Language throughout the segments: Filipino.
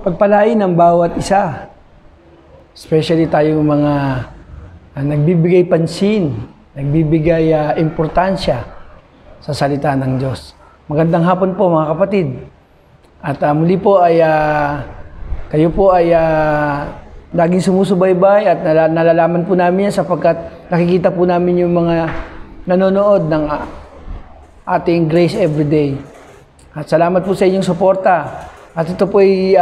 pagpalain ng bawat isa. Especially tayong mga nagbibigay pansin, nagbibigay importansya sa salita ng Diyos. Magandang hapon po mga kapatid. At muli po ay kayo po ay laging sumusubaybay at nalalaman po namin yan sapagkat nakikita po namin yung mga nanonood ng ating Grace Everyday. At salamat po sa inyong suporta. At ito po ay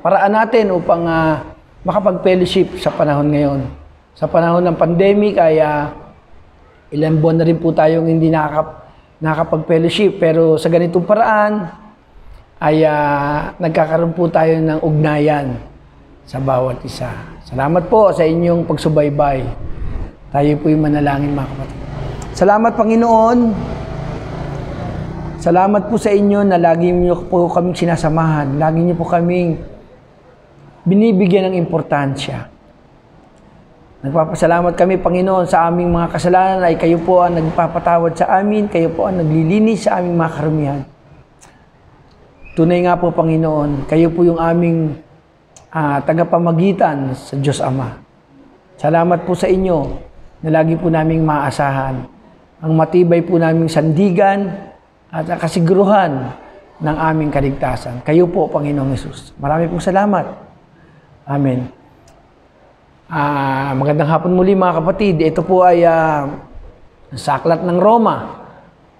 paraan natin upang makapag-fellowship sa panahon ngayon. Sa panahon ng pandemic ay ilan buwan na rin po tayong hindi nakakapag-fellowship. Pero sa ganitong paraan ay nagkakaroon po tayo ng ugnayan sa bawat isa. Salamat po sa inyong pagsubaybay. Tayo po yung manalangin mga kapatid. Salamat Panginoon. Salamat po sa inyo na lagi niyo po kaming sinasamahan. Lagi niyo po kaming binibigyan ng importansya. Nagpapasalamat kami, Panginoon, sa aming mga kasalanan ay kayo po ang nagpapatawad sa amin, kayo po ang naglilinis sa aming mga karumihan. Tunay nga po, Panginoon, kayo po yung aming tagapamagitan sa Diyos Ama. Salamat po sa inyo na lagi po naming maasahan. Ang matibay po naming sandigan at kasiguruhan ng aming kaligtasan. Kayo po, Panginoong Hesus. Marami pong salamat. Amen. Magandang hapon muli mga kapatid. Ito po ay sa aklat ng Roma,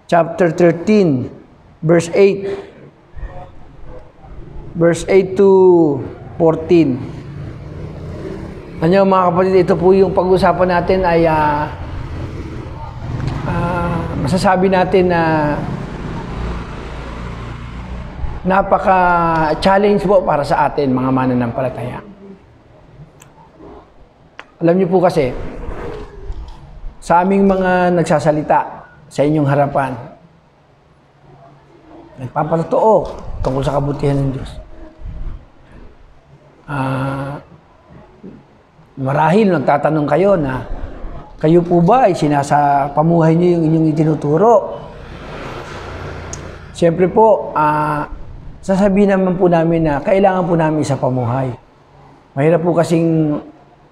chapter 13, verse 8. Verse 8 to 14. Ano mga kapatid, ito po yung pag-usapan natin ay masasabi natin na napaka-challenge po para sa atin, mga mananampalataya. Alam niyo po kasi, sa aming mga nagsasalita sa inyong harapan, nagpapatotoo tungkol sa kabutihan ng Diyos. Marahil nagtatanong kayo na, kayo po ba ay pamuhay niyo yung inyong itinuturo? Siyempre po, sasabihin naman po namin na kailangan po namin sa pamuhay. Mahirap po kasing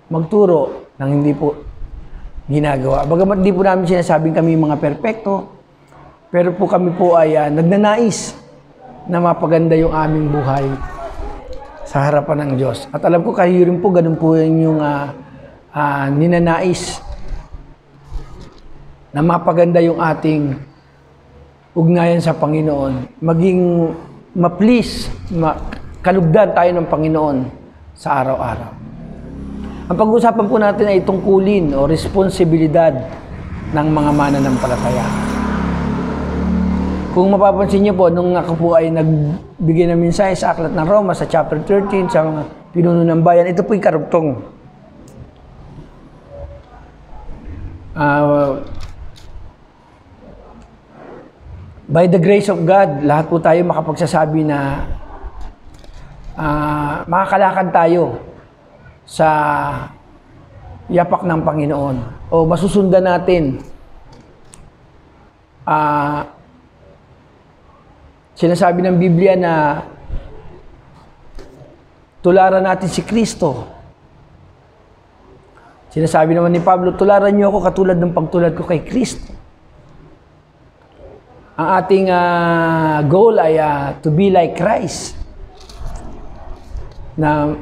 magturo ng hindi po ginagawa. Bagamat hindi po namin sinasabing kami mga perpekto, pero po kami po ay nagnanais na mapaganda yung aming buhay sa harapan ng Diyos. At alam ko kayo rin po, ganun po yung ninanais na mapaganda yung ating ugnayan sa Panginoon, maging ma-please, kalugdan tayo ng Panginoon sa araw-araw. Ang pag-uusapan po natin ay tungkulin o responsibilidad ng mga mananampalataya. Kung mapapansin niyo po, nung ako po ay nagbigay ng mensahe sa aklat ng Roma sa chapter 13 sa mga pinuno ng bayan, ito po yung karugtong. By the grace of God, lahat po tayo makapagsasabi na makakalakad tayo sa yapak ng Panginoon o masusundan natin sinasabi ng Biblia na tularan natin si Kristo. Sinasabi naman ni Pablo, tularan niyo ako katulad ng pagtulad ko kay Kristo. Ang ating goal ay to be like Christ. Na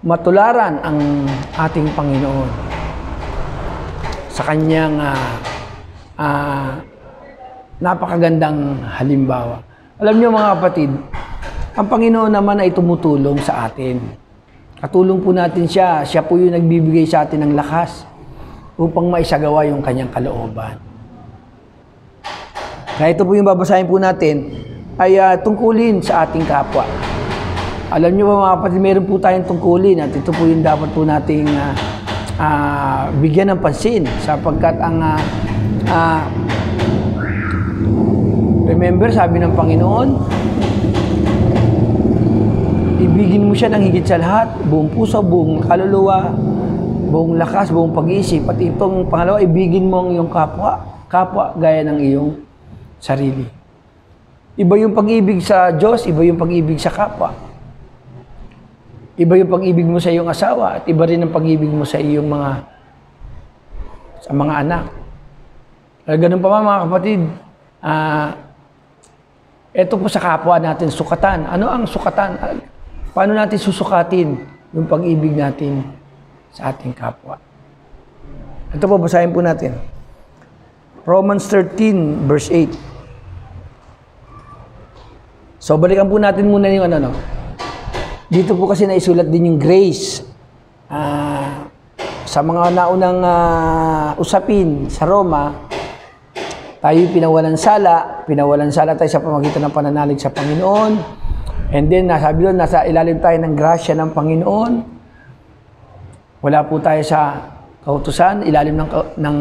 matularan ang ating Panginoon sa kanyang napakagandang halimbawa. Alam niyo mga kapatid, ang Panginoon naman ay tumutulong sa atin. Katulong po natin siya. Siya po yung nagbibigay sa atin ng lakas upang maisagawa yung kanyang kalooban. Kaya ito po yung babasahin po natin ay tungkulin sa ating kapwa. Alam niyo ba mga kapatid, meron po tayong tungkulin at ito po yung dapat po nating bigyan ng pansin sapagkat ang remember, sabi ng Panginoon, ibigin mo siya ng higit sa lahat, buong puso, buong kaluluwa, buong lakas, buong pag-iisip. At itong pangalawa, ibigin mo ang iyong kapwa gaya ng iyong sarili. Iba yung pag-ibig sa Diyos, iba yung pag-ibig sa kapwa. Iba yung pag-ibig mo sa iyong asawa at iba rin ang pag-ibig mo sa iyong mga anak. Ganun pa mga kapatid, ito po sa kapwa natin, sukatan. Ano ang sukatan? Paano natin susukatin yung pag-ibig natin sa ating kapwa? Ito po, basahin po natin. Romans 13, verse 8. So, balikan po natin muna yung ano. Dito po kasi naisulat din yung grace. Sa mga naunang usapin sa Roma, tayo pinawalan sala tayo sa pamagitan ng pananalig sa Panginoon. And then, nasabi doon, nasa ilalim tayo ng grasya ng Panginoon. Wala po tayo sa kautusan, ilalim ng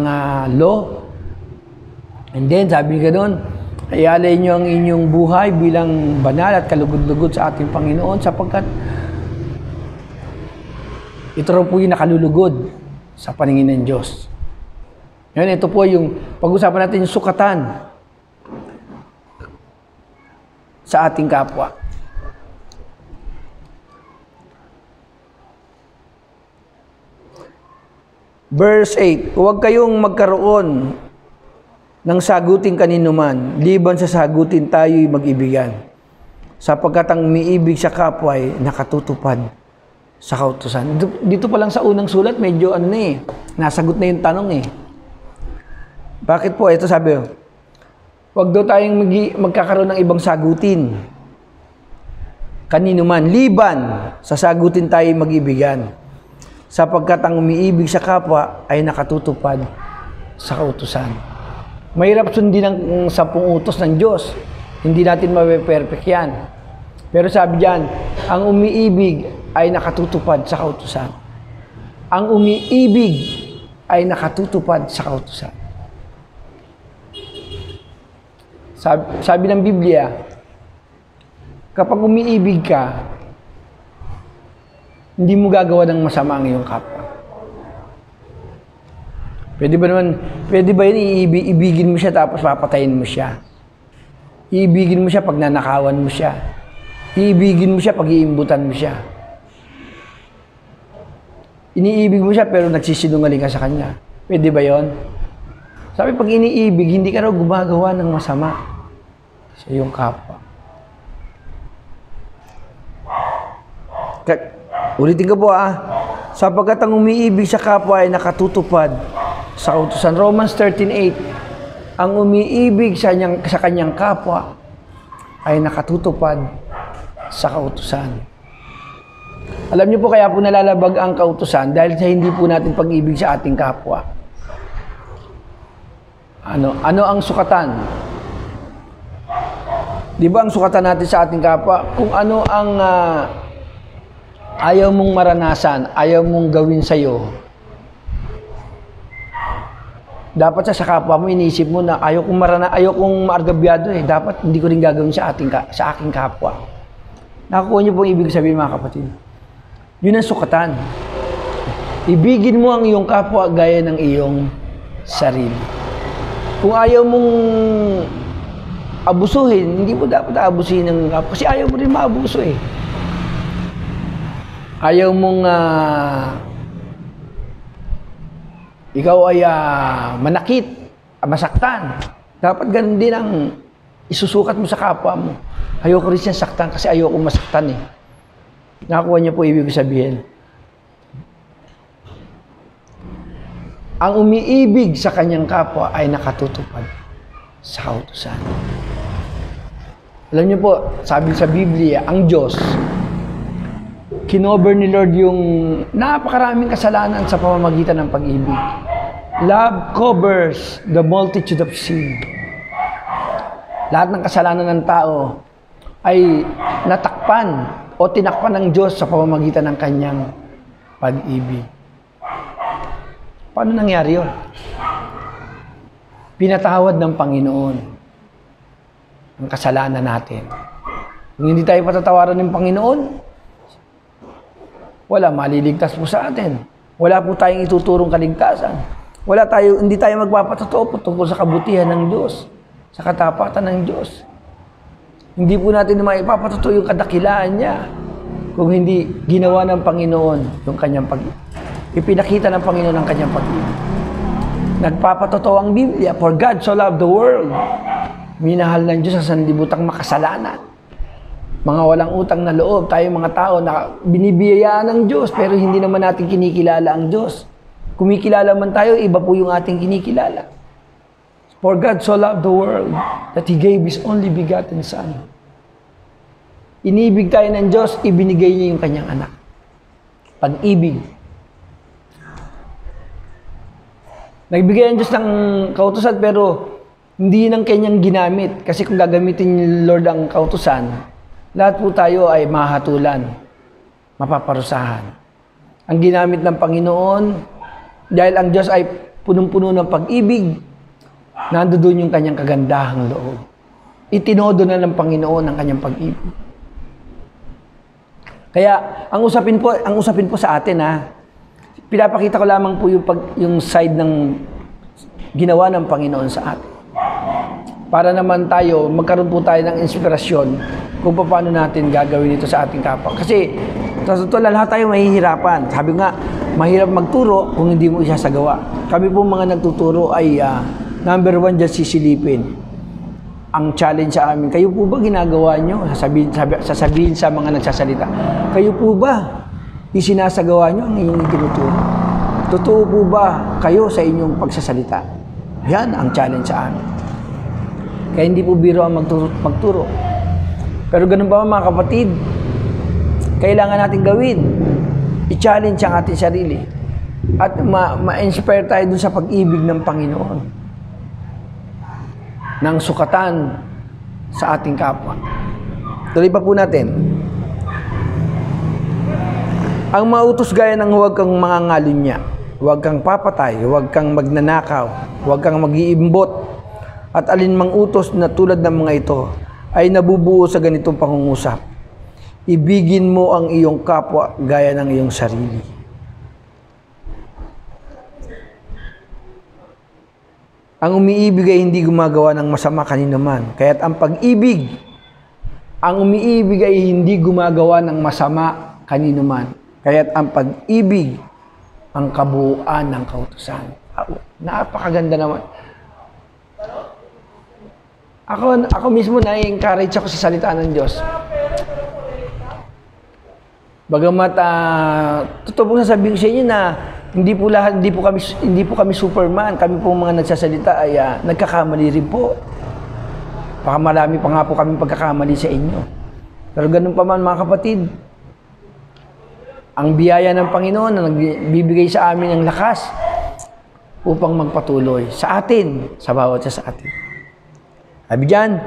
law. And then, sabi ka doon, ialay niyo ang inyong buhay bilang banal at kalugod-lugod sa ating Panginoon sapagkat ito raw po yung nakalulugod sa paningin ng Diyos. Ngayon, ito po yung pag-usapan natin yung sukatan sa ating kapwa. Verse 8, huwag kayong magkaroon ng sagutin kanino man, liban sa sagutin tayo'y mag-ibigan. Sapagkat ang umiibig sa kapwa ay nakatutupad sa kautusan. Dito pa lang sa unang sulat, medyo nasagot na yung tanong eh. Bakit po? Ito sabi, huwag daw tayong magkakaroon ng ibang sagutin kanino man, liban sa sagutin tayo'y mag-ibigan. Sapagkat ang umiibig sa kapwa ay nakatutupad sa kautusan. Mahirap sundin ang 10 utos ng Diyos. Hindi natin mape-perfect yan. Pero sabi diyan, ang umiibig ay nakatutupad sa kautusan. Ang umiibig ay nakatutupad sa kautusan. Sabi ng Biblia, kapag umiibig ka, hindi mo gagawa ng masama ang iyong kapwa. Pwede ba yun iibigin mo siya tapos papatayin mo siya? Iibigin mo siya pag nanakawan mo siya. Iibigin mo siya pag iimbutan mo siya. Iniibig mo siya pero nagsisinungaling ka sa kanya. Pwede ba yun? Sabi, pag iniibig, hindi ka raw gumagawa ng masama sa iyong kapwa. Ulitin ko po sapagkat ang umiibig sa kapwa ay nakatutupad sa kautusan. Romans 13:8, ang umiibig sa kanyang kapwa ay nakatutupad sa kautusan. Alam niyo po kaya po nalalabag ang kautusan dahil sa hindi po natin pag-ibig sa ating kapwa. Ano ang sukatan? Di ba ang sukatan natin sa ating kapwa? Kung ano ang ayaw mong maranasan, ayaw mong gawin sa'yo, dapat sa kapwa mo, iniisip mo na ayaw kong maargabyado eh. Dapat hindi ko rin gagawin sa aking kapwa. Nakukuha niyo po ang ibig sabihin mga kapatid. Yun ang sukatan. Ibigin mo ang iyong kapwa gaya ng iyong sarili. Kung ayaw mong abusuhin, hindi mo dapat abusuhin ng kapwa. Kasi ayaw mo rin maabuso eh. Ayaw mong ikaw ay manakit, masaktan. Dapat ganun din ang isusukat mo sa kapwa mo. Ayoko rin siya saktan kasi ayoko masaktan eh. Nakuha niyo po ibig sabihin. Ang umiibig sa kanyang kapwa ay nakatutupad sa kautusan. Alam niyo po, sabi sa Biblia, ang Diyos, kinover ni Lord yung napakaraming kasalanan sa pamamagitan ng pag-ibig. Love covers the multitude of sin. Lahat ng kasalanan ng tao ay natakpan o tinakpan ng Diyos sa pamamagitan ng kanyang pag-ibig. Paano nangyari yun? Pinatawad ng Panginoon ang kasalanan natin. Kung hindi tayo patatawaran ng Panginoon, wala maliligtas po sa atin. Wala po tayong ituturong kaligtasan. Hindi tayo magpapatotoo po tungkol sa kabutihan ng Diyos, sa katapatan ng Diyos. Hindi po natin maipapatuto yung kadakilaan niya kung hindi ginawa ng Panginoon yung kanyang ipinakita ng Panginoon ang kanyang pag-ibig. Nagpapatotoo ang Biblia, for God so loved the world. Minahal ng Diyos sa sanlibutang makasalanan. Mga walang utang na loob, tayo mga tao na binibiyayaan ng Diyos, pero hindi naman natin kinikilala ang Diyos. Kumikilala man tayo, iba po yung ating kinikilala. For God so loved the world that He gave His only begotten Son. Inibig tayo ng Diyos, ibinigay niya yung kanyang anak. Pag-ibig. Nagbigay ang Diyos ng kautusan, pero hindi ng kanyang ginamit. Kasi kung gagamitin ni Lord ang kautusan, lahat po tayo ay mahatulan, mapaparusahan. Ang ginamit ng Panginoon, dahil ang Diyos ay punong-puno ng pag-ibig, nandoon yung kanyang kagandahang loob. Itinodo na ng Panginoon ang kanyang pag-ibig. Kaya ang usapin po sa atin, pinapakita ko lamang po yung side ng ginawa ng Panginoon sa atin. Para naman tayo, magkaroon po tayo ng inspirasyon kung paano natin gagawin ito sa ating kapwa. Kasi, sa totoo lang, lahat tayo mahihirapan. Sabi nga, mahirap magturo kung hindi mo isasagawa. Kami po mga nagtuturo ay, number 1 dyan, sisilipin. Ang challenge sa amin, kayo po ba ginagawa nyo? Sasabihin sa mga nagsasalita, kayo po ba isinasagawa nyo ang inyong tinuturo? Totoo po ba kayo sa inyong pagsasalita? Yan ang challenge sa amin. Kaya hindi po biro ang magturo. Pero ganun pa mga kapatid, kailangan natin gawin. I-challenge ang ating sarili. At ma-inspire tayo dun sa pag-ibig ng Panginoon. Ng sukatan sa ating kapwa. Tuloy pa po natin. Ang mautos gaya ng huwag kang mangangalunya, huwag kang papatay, huwag kang magnanakaw, huwag kang mag-iimbot, at alinmang utos na tulad ng mga ito ay nabubuo sa ganitong pangungusap. Ibigin mo ang iyong kapwa gaya ng iyong sarili. Ang umiibig ay hindi gumagawa ng masama kanino man. Kaya't ang pag-ibig, ang umiibig ay hindi gumagawa ng masama kanino man. Kaya't ang pag-ibig, ang kabuuan ng kautusan. Napakaganda naman. Ako mismo na-encourage ako sa salita ng Diyos. Bagamat totoo pong sasabihin ko sa inyo na hindi po kami Superman. Kami po mga nagsasalita ay nagkakamali rin po. Baka marami pa nga po kami pagkakamali sa inyo. Pero ganun pa man mga kapatid, ang biyaya ng Panginoon na nagbibigay sa amin ng lakas upang magpatuloy sa atin, sa bawat isa sa atin. Sabi dyan,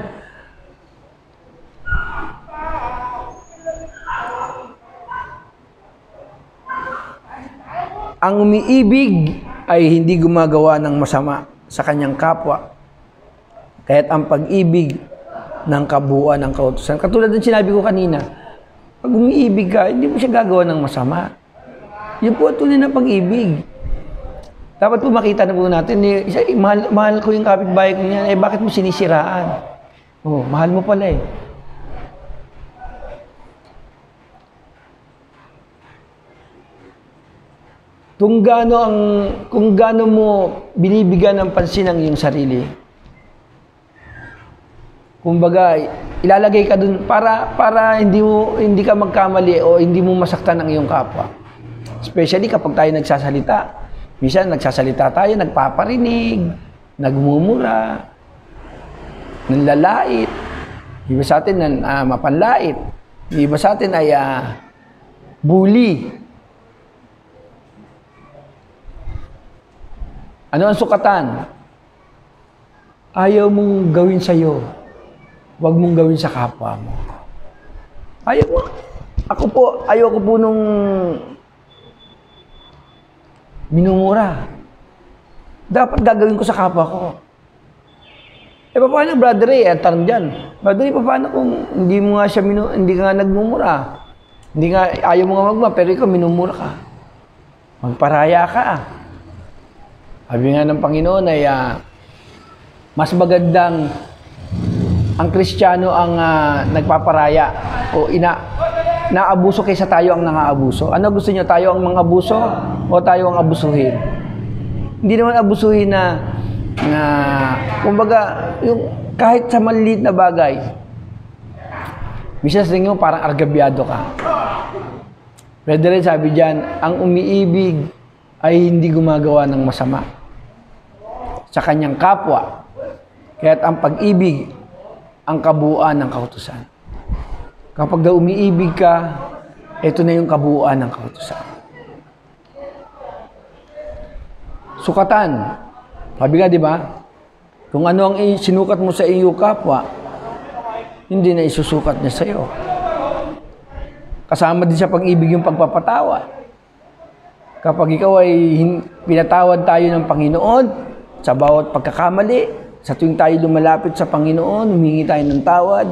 ang umiibig ay hindi gumagawa ng masama sa kanyang kapwa. Kaya't ang pag-ibig ng kabuuan ng kautusan. Katulad ng sinabi ko kanina, pag umiibig ka, hindi mo siya gagawa ng masama. Yun po ang tunay na pag-ibig. Dapat po makita na po natin, mahal ko yung kapitbahay ko niyan, bakit mo sinisiraan? Mahal mo pala eh. Kung gaano mo binibigyan ng pansin ang iyong sarili, kumbaga, ilalagay ka dun para hindi ka magkamali o hindi mo masaktan ang iyong kapwa. Especially kapag tayo nagsasalita. Minsan nagsasalita tayo, nagpaparinig, nagmumura, nanlalait. Iba sa atin mapanlait. Iba sa atin ay bully. Ano ang sukatan? Ayaw mong gawin sa'yo. Huwag mong gawin sa kapwa mo. Ayaw mo. Ayaw ko po nung minumura. Dapat gagawin ko sa kapwa ko. Paano, brother tanong dyan. Brother paano kung hindi mo nga siya hindi ka nga nagmumura? Hindi nga, ayaw mo nga magma, pero ikaw minumura ka. Magparaya ka. Sabi nga ng Panginoon ay mas magandang ang Kristiyano ang nagpaparaya o naabuso kaysa tayo ang nangaabuso. Ano gusto niyo, tayo ang mangabuso o tayo ang abusuhin? Hindi naman abusuhin na kumbaga, yung kahit sa maliit na bagay, minsan sa tingin mo parang argabyado ka. Pwede rin sabi dyan, ang umiibig ay hindi gumagawa ng masama sa kanyang kapwa. Kaya't ang pag-ibig, ang kabuuan ng kautusan. Kapag daw umiibig ka, ito na yung kabuuan ng kautusan. Sukatan. Sabi nga, di ba? Kung ano ang sinukat mo sa iyo kapwa, hindi na isusukat niya sa iyo. Kasama din sa pag-ibig yung pagpapatawad. Kapag ikaw ay pinatawad tayo ng Panginoon sa bawat pagkakamali, sa tuwing tayo lumalapit sa Panginoon, humingi tayo ng tawad,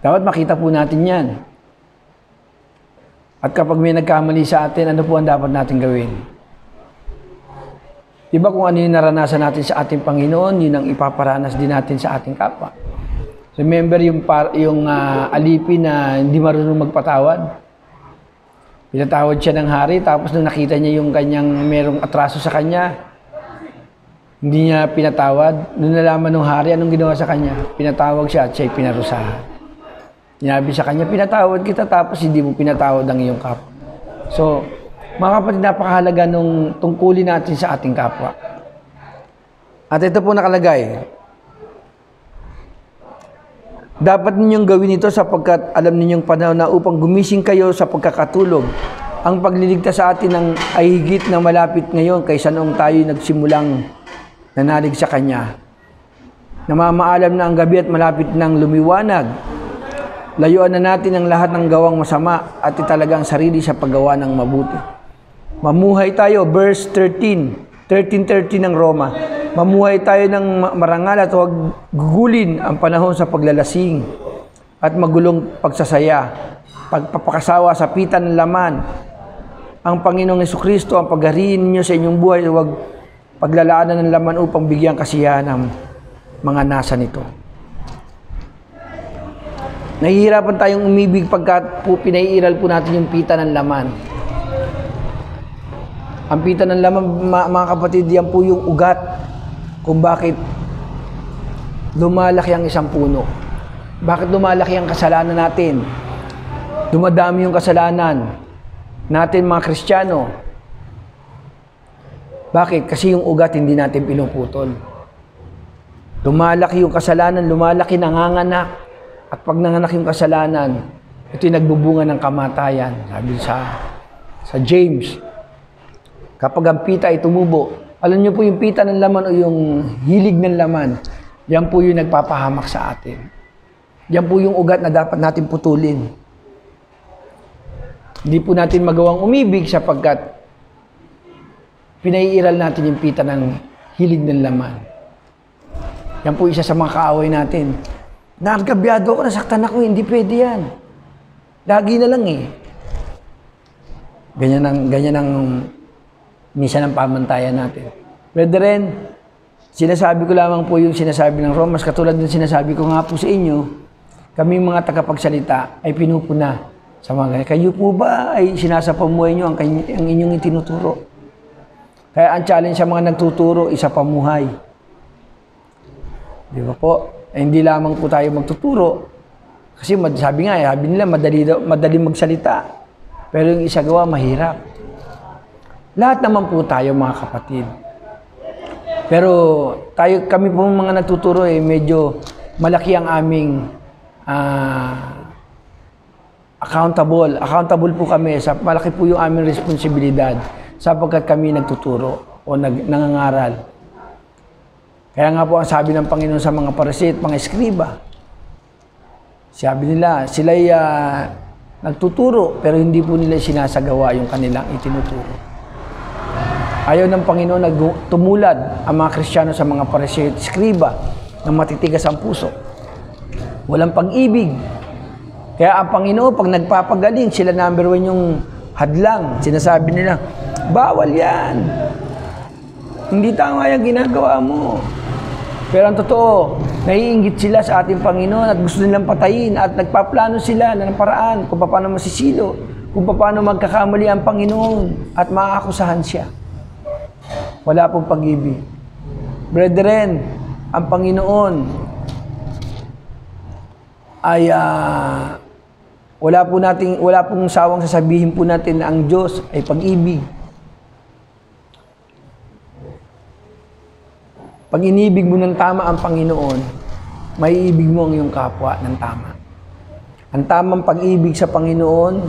dapat makita po natin yan. At kapag may nagkamali sa atin, ano po ang dapat natin gawin? Diba kung ano yung naranasan natin sa ating Panginoon, yun ang ipaparanas din natin sa ating kapwa. Remember yung alipin na hindi marunong magpatawad? Pinatawad siya ng hari, tapos nung nakita niya yung kanyang merong atraso sa kanya, hindi niya pinatawad. Nung nalaman ng hari, anong ginawa sa kanya? Pinatawag siya at siya'y pinarusahan. Sinabi sa kanya, pinatawad kita, tapos hindi mo pinatawad ang iyong kapwa. So, mga kapatid, napakahalaga nung tungkulin natin sa ating kapwa. At ito po nakalagay, dapat ninyong gawin ito sapagkat alam ninyong panahon na upang gumising kayo sa pagkakatulog. Ang pagliligtas sa atin ay higit na malapit ngayon kaysa noong tayo nagsimulang nanalig sa Kanya. Namamaalam na ang gabi at malapit nang lumiwanag. Layuan na natin ang lahat ng gawang masama at italaga ang sarili sa paggawa ng mabuti. Mamuhay tayo, verse 13:13 ng Roma. Mamuhay tayo ng marangal at huwag gugulin ang panahon sa paglalasing at magulong pagsasaya, pagpapakasawa sa pitan ng laman. Ang Panginoong Jesucristo ang paghariin ninyo sa inyong buhay, huwag paglalaanan ng laman upang bigyan kasiyahan ng mga nasa nito. Nahihirapan tayong umibig pagkat pinaiiral po natin yung pita ng laman. Ang pita ng laman, mga kapatid, yan po yung ugat kung bakit lumalaki ang isang puno. Bakit lumalaki ang kasalanan natin? Dumadami yung kasalanan natin, mga Kristiyano. Bakit? Kasi yung ugat hindi natin pinuputol. Lumalaki yung kasalanan, lumalaki, nanganganak. At pag nanganak yung kasalanan, ito yung nagbubunga ng kamatayan. Sabi sa James, kapag ang pita ay tumubo, alam niyo po yung pita ng laman o yung hilig ng laman, yan po yung nagpapahamak sa atin. Yan po yung ugat na dapat natin putulin. Hindi po natin magawang umibig sapagkat pinaiiral natin yung pita ng hilig ng laman. Yan po isa sa mga kaaway natin. Nargabyado ako, nasaktan ako, hindi pwede yan. Lagi na lang eh. Ganyan ang minsan ang pamantayan natin. Brethren, sinasabi ko lamang po yung sinasabi ng Romans, katulad ng sinasabi ko nga po sa inyo, kami mga tagapagsalita ay pinupuna sa mga ganyan. Kayo po ba ay sinasapamuhay nyo ang inyong itinuturo? Kaya ang challenge sa mga nagtuturo, isa pamuhay. Di ba po? Hindi lamang po tayo magtuturo. Kasi sabi nila, madali magsalita. Pero yung isa gawa, mahirap. Lahat naman po tayo, mga kapatid. Pero kami po mga nagtuturo, medyo malaki ang aming accountable. Accountable po kami. Malaki po yung aming responsibilidad sapagkat kami nagtuturo o nangangaral. Kaya nga po ang sabi ng Panginoon sa mga Pariseo at mga Eskriba, sabi nila, sila'y nagtuturo, pero hindi po nila sinasagawa yung kanilang itinuturo. Ayaw ng Panginoon na tumulad ang mga Kristiyano sa mga Pariseo at Eskriba na matitigas ang puso. Walang pag-ibig. Kaya ang Panginoon, pag nagpapagaling, sila number 1 yung hadlang. Sinasabi nila, bawal yan. Hindi tama yung ginagawa mo. Pero ang totoo, naiinggit sila sa ating Panginoon at gusto nilang patayin at nagpaplano sila ng paraan kung paano masisilo, kung paano magkakamali ang Panginoon at maaakusahan siya. Wala pong pag-ibig. Brethren, ang Panginoon ay wala pong sawang sasabihin po natin na ang Diyos ay pag-ibig. Pag inibig mo ng tama ang Panginoon, maiibig mo ang iyong kapwa ng tama. Ang tamang pag-ibig sa Panginoon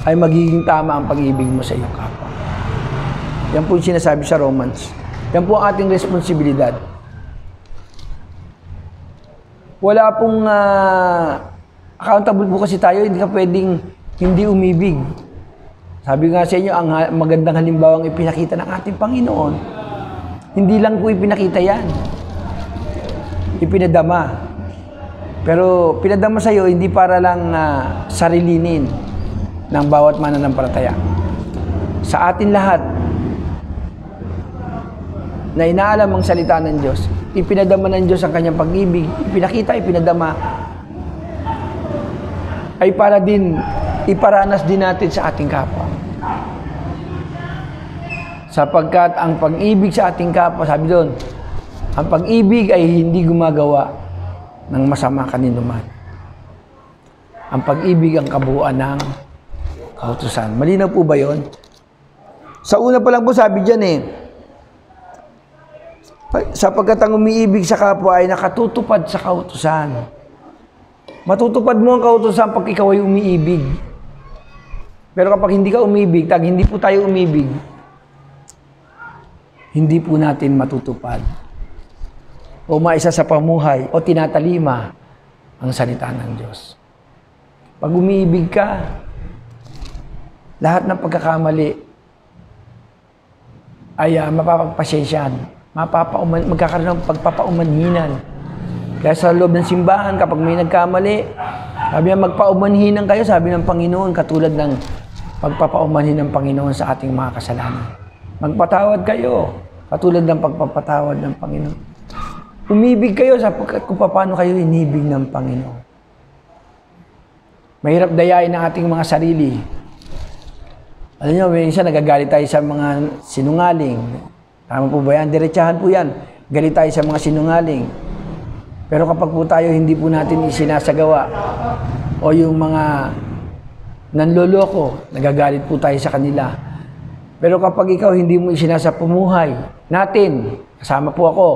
ay magiging tama ang pag-ibig mo sa iyong kapwa. Yan po yung sinasabi sa Romans. Yan po ang ating responsibilidad. Wala pong accountable po kasi tayo, hindi ka pwedeng hindi umibig. Sabi nga sa inyo, ang magandang halimbawang ipinakita ng ating Panginoon, hindi lang po ipinakita yan. Ipinadama. Pero pinadama sa iyo, hindi para lang sarilinin ng bawat mananampalataya. Sa atin lahat, na inaalam ang salita ng Diyos, ipinadama ng Diyos ang kanyang pag-ibig, ipinakita, ipinadama, ay para din, iparanas din natin sa ating kapwa. Sapagkat ang pag-ibig sa ating kapwa, sabi doon, ang pag-ibig ay hindi gumagawa ng masama kaninuman. Ang pag-ibig ang kabuuan ng kautusan. Malinaw po ba yun? Sa una pa lang po sabi dyan sapagkat ang umiibig sa kapwa ay nakatutupad sa kautusan. Matutupad mo ang kautusan pag ikaw ay umiibig. Pero kapag hindi ka umibig, hindi po tayo umibig, hindi po natin matutupad o maisa sa pamuhay o tinatalima ang salita ng Diyos. Pag umiibig ka, lahat ng pagkakamali ay mapapagpasensyahan, magkakaroon ng pagpapaumanhinan. Kaya sa loob ng simbahan, kapag may nagkamali, sabi niya, magpaumanhinan kayo, sabi ng Panginoon, katulad ng pagpapaumanhin ng Panginoon sa ating mga kasalanan. Magpatawad kayo, katulad ng pagpapatawad ng Panginoon. Umibig kayo sapagkat kung paano kayo inibig ng Panginoon. Mahirap dayain ang ating mga sarili. Alam niyo, minsan nagagalit tayo sa mga sinungaling. Tama po ba yan? Diretsahan po yan. Galit tayo sa mga sinungaling. Pero kapag po tayo hindi po natin isinasagawa o yung mga nanloloko, nagagalit po tayo sa kanila. Pero kapag ikaw hindi mo isinasa pumuhay natin, kasama po ako,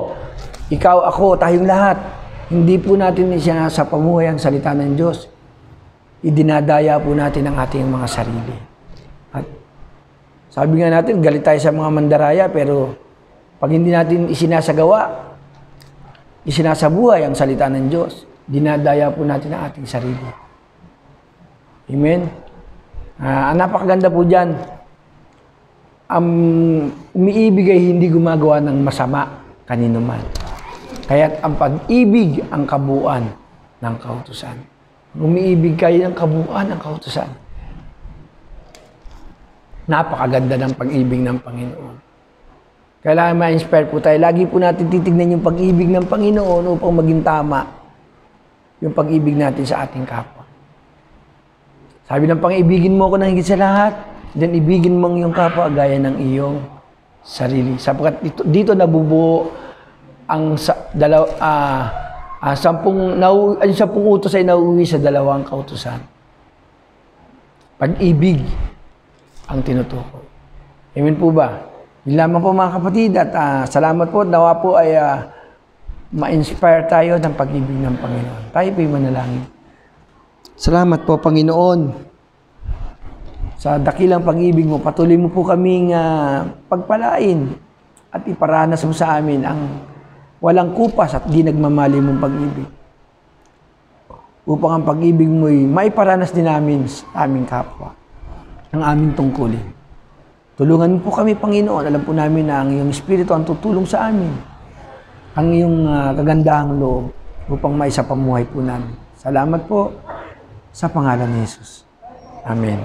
ikaw, ako, tayong lahat, hindi po natin isinasa pumuhay ang salita ng Diyos. Idinadaya po natin ang ating mga sarili. At sabi nga natin, galit tayo sa mga mandaraya, pero pag hindi natin isinasagawa, isinasabuhay ang salita ng Diyos, dinadaya po natin ang ating sarili. Amen? Napakaganda po dyan. Ang umiibig ay hindi gumagawa ng masama kanino man. Kaya't ang pag-ibig ang kabuuan ng kautusan. Umiibig kayo ng kabuuan ng kautusan. Napakaganda ng pag-ibig ng Panginoon. Kailangan ma-inspire po tayo. Lagi po natin titignan yung pag-ibig ng Panginoon upang maging tama yung pag-ibig natin sa ating kapwa. Sabi ng Panginoon, mo ako ng higit sa lahat, then ibigin mo ang iyong kapwa gaya ng iyong sarili. Sapagkat dito nabubuo ang sampung utos ay nauuwi sa dalawang kautusan. Pag-ibig ang tinutukoy. Amen po ba? Yun lamang po mga kapatid at salamat po. Nawa po ay ma-inspire tayo ng pag-ibig ng Panginoon. Tayo po'y manalangin. Salamat po Panginoon sa dakilang pag-ibig mo. Patuloy mo po kaming pagpalain at iparanas mo sa amin ang walang kupas at di nagmamali mong pag-ibig. Upang ang pag-ibig mo'y maiparanas din namin sa aming kapwa, ang aming tungkulin. Tulungan po kami, Panginoon. Alam po namin na ang iyong Espiritu ang tutulong sa amin. Ang iyong kagandahang loob upang maisapamuhay po namin. Salamat po sa pangalan ni Jesus. Amen.